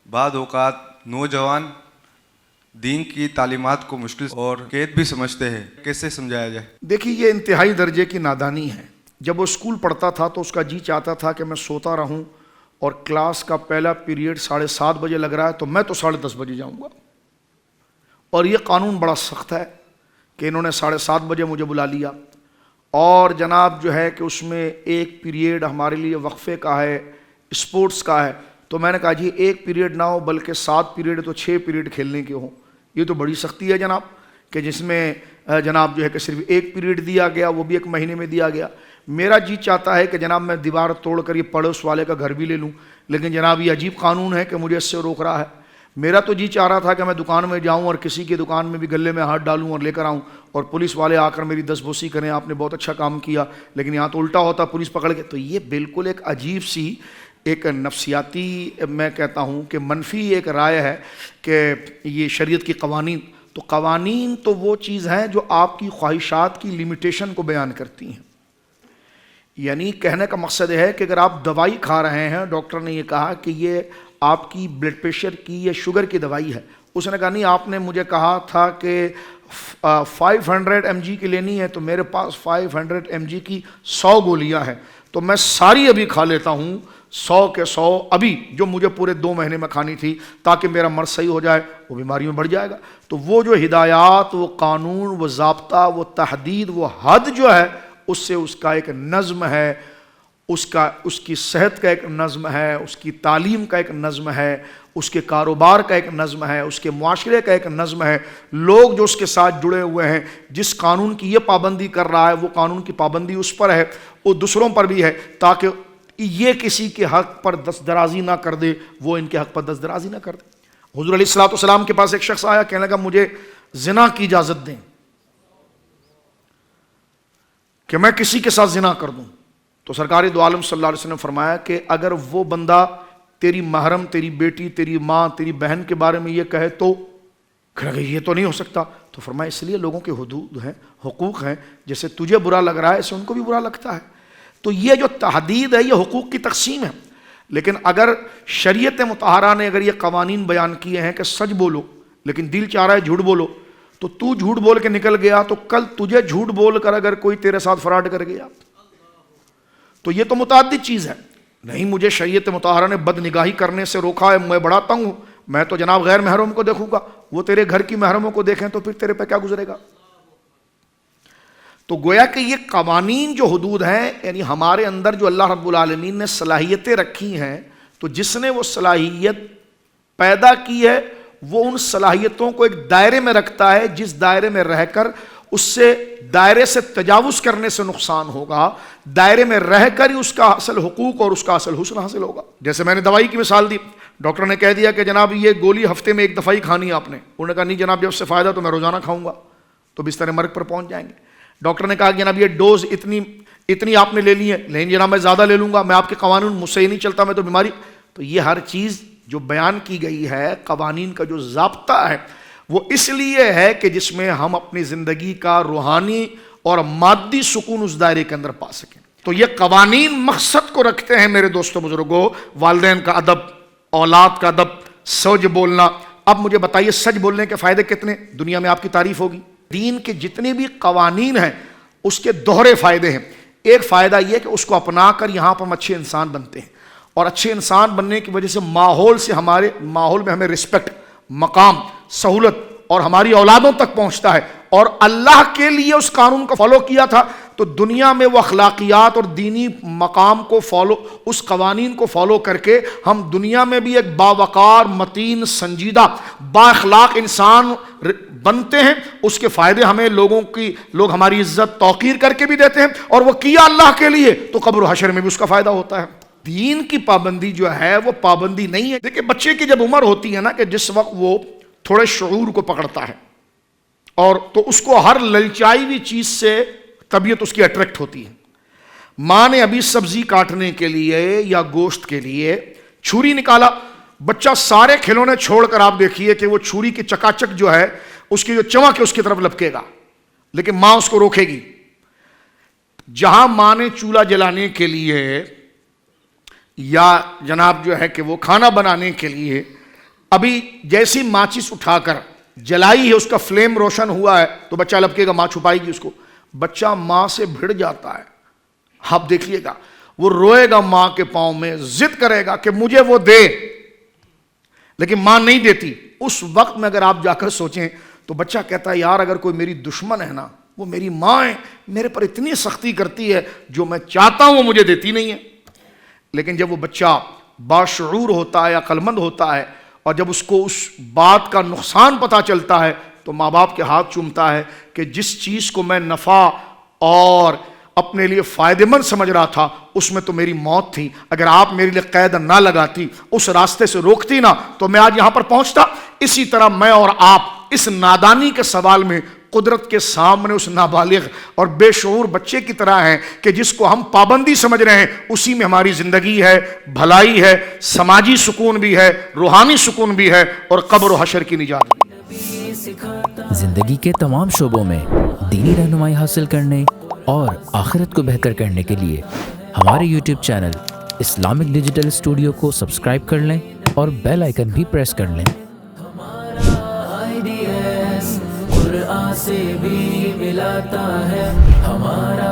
بعض اوقات نوجوان دین کی تعلیمات کو مشکل اور قید بھی سمجھتے ہیں، کیسے سمجھایا جائے؟ دیکھیے یہ انتہائی درجے کی نادانی ہے۔ جب وہ اسکول پڑھتا تھا تو اس کا جی چاہتا تھا کہ میں سوتا رہوں اور کلاس کا پہلا پیریڈ 7:30 بجے لگ رہا ہے تو میں تو 10:30 بجے جاؤں گا، اور یہ قانون بڑا سخت ہے کہ انہوں نے 7:30 بجے مجھے بلا لیا، اور جناب جو ہے کہ اس میں ایک پیریڈ ہمارے لیے وقفے کا ہے، اسپورٹس کا ہے، تو میں نے کہا جی ایک پیریڈ نہ ہو بلکہ 7 پیریڈ تو 6 پیریڈ کھیلنے کے ہوں۔ یہ تو بڑی سختی ہے جناب، کہ جس میں جناب جو ہے کہ صرف ایک پیریڈ دیا گیا، وہ بھی ایک مہینے میں دیا گیا۔ میرا جی چاہتا ہے کہ جناب میں دیوار توڑ کر یہ پڑوس والے کا گھر بھی لے لوں، لیکن جناب یہ عجیب قانون ہے کہ مجھے اس سے روک رہا ہے۔ میرا تو جی چاہ رہا تھا کہ میں دکان میں جاؤں اور کسی کی دکان میں بھی گلے میں ہاتھ ڈالوں اور لے کر آؤں، اور پولیس والے آ کر میری دستبوسی کریں، آپ نے بہت اچھا کام کیا، لیکن یہاں تو الٹا ہوتا، پولیس پکڑ کے۔ تو یہ بالکل ایک عجیب سی ایک نفسیاتی میں کہتا ہوں کہ منفی ایک رائے ہے کہ یہ شریعت کی قوانین، تو قوانین تو وہ چیز ہیں جو آپ کی خواہشات کی لمیٹیشن کو بیان کرتی ہیں۔ یعنی کہنے کا مقصد ہے کہ اگر آپ دوائی کھا رہے ہیں، ڈاکٹر نے یہ کہا کہ یہ آپ کی بلڈ پریشر کی یا شوگر کی دوائی ہے، اس نے کہا نہیں آپ نے مجھے کہا تھا کہ 500 mg کی لینی ہے، تو میرے پاس 500 mg کی 100 گولیاں ہیں، تو میں ساری ابھی کھا لیتا ہوں، 100 کے 100 ابھی جو مجھے پورے 2 مہینے میں کھانی تھی، تاکہ میرا مرض صحیح ہو جائے، وہ بیماری میں بڑھ جائے گا۔ تو وہ جو ہدایات، وہ قانون، وہ ضابطہ، وہ تحدید، وہ حد جو ہے، اس سے اس کا ایک نظم ہے، اس کی صحت کا ایک نظم ہے، اس کی تعلیم کا ایک نظم ہے، اس کے کاروبار کا ایک نظم ہے، اس کے معاشرے کا ایک نظم ہے۔ لوگ جو اس کے ساتھ جڑے ہوئے ہیں، جس قانون کی یہ پابندی کر رہا ہے، وہ قانون کی پابندی اس پر ہے، وہ دوسروں پر بھی ہے، تاکہ یہ کسی کے حق پر دست درازی نہ کر دے، وہ ان کے حق پر دست درازی نہ کر دے۔ حضور علیہ السلام کے پاس ایک شخص آیا، کہنے لگا مجھے زنا کی اجازت دیں کہ میں کسی کے ساتھ زنا کر دوں۔ تو سرکار دو عالم صلی اللہ علیہ وسلم نے فرمایا کہ اگر وہ بندہ تیری محرم، تیری بیٹی، تیری ماں، تیری بہن کے بارے میں یہ کہے تو یہ تو نہیں ہو سکتا۔ تو فرمایا اس لیے لوگوں کے حدود ہیں، حقوق ہیں، جیسے تجھے برا لگ رہا ہے اسے ان کو بھی برا لگتا ہے۔ تو یہ جو تحدید ہے یہ حقوق کی تقسیم ہے۔ لیکن اگر شریعت مطہرہ نے اگر یہ قوانین بیان کیے ہیں کہ سچ بولو لیکن دل چاہ رہا ہے جھوٹ بولو، تو تو جھوٹ بول کے نکل گیا، تو کل تجھے جھوٹ بول کر اگر کوئی تیرے ساتھ فراڈ کر گیا تو یہ تو متعدد چیز ہے۔ نہیں مجھے شریعت مطہرہ نے بد نگاہی کرنے سے روکا ہے، میں بڑا تنگ ہوں، میں تو جناب غیر محرم کو دیکھوں گا، وہ تیرے گھر کی محرموں کو دیکھیں تو پھر تیرے پہ کیا گزرے گا؟ تو گویا کہ یہ قوانین جو حدود ہیں، یعنی ہمارے اندر جو اللہ رب العالمین نے صلاحیتیں رکھی ہیں، تو جس نے وہ صلاحیت پیدا کی ہے وہ ان صلاحیتوں کو ایک دائرے میں رکھتا ہے، جس دائرے میں رہ کر اس سے دائرے سے تجاوز کرنے سے نقصان ہوگا، دائرے میں رہ کر ہی اس کا اصل حقوق اور اس کا اصل حسن حاصل ہوگا۔ جیسے میں نے دوائی کی مثال دی، ڈاکٹر نے کہہ دیا کہ جناب یہ گولی ہفتے میں 1 دفعہ ہی کھانی ہے آپ نے، انہوں نے کہا نہیں جناب جب اس سے فائدہ تو میں روزانہ کھاؤں گا، تو بستر مرگ پر پہنچ جائیں گے۔ ڈاکٹر نے کہا کہ جناب یہ ڈوز اتنی آپ نے لے لی ہے، لیکن جناب میں زیادہ لے لوں گا، میں آپ کے قوانین مجھ سے ہی نہیں چلتا، میں تو بیماری۔ تو یہ ہر چیز جو بیان کی گئی ہے، قوانین کا جو ضابطہ ہے، وہ اس لیے ہے کہ جس میں ہم اپنی زندگی کا روحانی اور مادی سکون اس دائرے کے اندر پا سکیں۔ تو یہ قوانین مقصد کو رکھتے ہیں میرے دوستو بزرگوں، والدین کا ادب، اولاد کا ادب، سچ بولنا۔ اب مجھے بتائیے سچ بولنے کے فائدے کتنے؟ دنیا میں آپ کی تعریف ہوگی۔ دین کے جتنے بھی قوانین ہیں اس کے دوہرے فائدے ہیں۔ ایک فائدہ یہ کہ اس کو اپنا کر یہاں پر ہم اچھے انسان بنتے ہیں، اور اچھے انسان بننے کی وجہ سے ماحول سے ہمارے ماحول میں ہمیں رسپیکٹ، مقام، سہولت اور ہماری اولادوں تک پہنچتا ہے۔ اور اللہ کے لیے اس قانون کو فالو کیا تھا تو دنیا میں وہ اخلاقیات اور دینی مقام کو فالو، اس قوانین کو فالو کر کے ہم دنیا میں بھی ایک باوقار، متین، سنجیدہ، با اخلاق انسان بنتے ہیں۔ اس کے فائدے ہمیں لوگ ہماری عزت توقیر کر کے بھی دیتے ہیں، اور وہ کیا اللہ کے لیے تو قبر و حشر میں بھی اس کا فائدہ ہوتا ہے۔ دین کی پابندی جو ہے وہ پابندی نہیں ہے۔ دیکھیں بچے کی جب عمر ہوتی ہے نا کہ جس وقت وہ تھوڑے شعور کو پکڑتا ہے، اور تو اس کو ہر للچائی ہوئی چیز سے طبیعت اس کی اٹریکٹ ہوتی ہے۔ ماں نے ابھی سبزی کاٹنے کے لیے یا گوشت کے لیے چھری نکالا، بچہ سارے کھلونے چھوڑ کر آپ دیکھیے کہ وہ چھری کی چکاچک جو ہے اس کی جو چمک ہے اس کی طرف لپکے گا، لیکن ماں اس کو روکے گی۔ جہاں ماں نے چولہا جلانے کے لیے یا جناب جو ہے کہ وہ کھانا بنانے کے لیے ابھی جیسی ماچس اٹھا کر جلائی ہے، اس کا فلیم روشن ہوا ہے تو بچہ لپکے گا، ماں چھپائے گی اس کو. بچہ ماں سے بھڑ جاتا ہے، آپ دیکھیے گا وہ روئے گا ماں کے پاؤں میں، ضد کرے گا کہ مجھے وہ دے، لیکن ماں نہیں دیتی. اس وقت میں اگر آپ جا کر سوچیں تو بچہ کہتا ہے یار اگر کوئی میری دشمن ہے نا، وہ میری ماں ہے، میرے پر اتنی سختی کرتی ہے، جو میں چاہتا ہوں وہ مجھے دیتی نہیں ہے. لیکن جب وہ بچہ باشعور ہوتا ہے، عقل مند ہوتا ہے، اور جب اس کو اس بات کا نقصان پتہ چلتا ہے تو ماں باپ کے ہاتھ چومتا ہے کہ جس چیز کو میں نفع اور اپنے لیے فائدہ مند سمجھ رہا تھا اس میں تو میری موت تھی، اگر آپ میرے لیے قید نہ لگاتی، اس راستے سے روکتی نا، تو میں آج یہاں پر پہنچتا. اسی طرح میں اور آپ اس نادانی کے سوال میں قدرت کے سامنے اس نابالغ اور بے شعور بچے کی طرح ہیں کہ جس کو ہم پابندی سمجھ رہے ہیں، اسی میں ہماری زندگی ہے، بھلائی ہے، سماجی سکون بھی ہے، روحانی سکون بھی ہے، اور قبر و حشر کی نجات بھی. زندگی کے تمام شعبوں میں دینی رہنمائی حاصل کرنے اور آخرت کو بہتر کرنے کے لیے ہمارے YouTube channel Islamic digital studio کو سبسکرائب کر لیں اور بیل آئیکن بھی پریس کر لیں. قرآن سے بھی ملاتا ہے ہمارا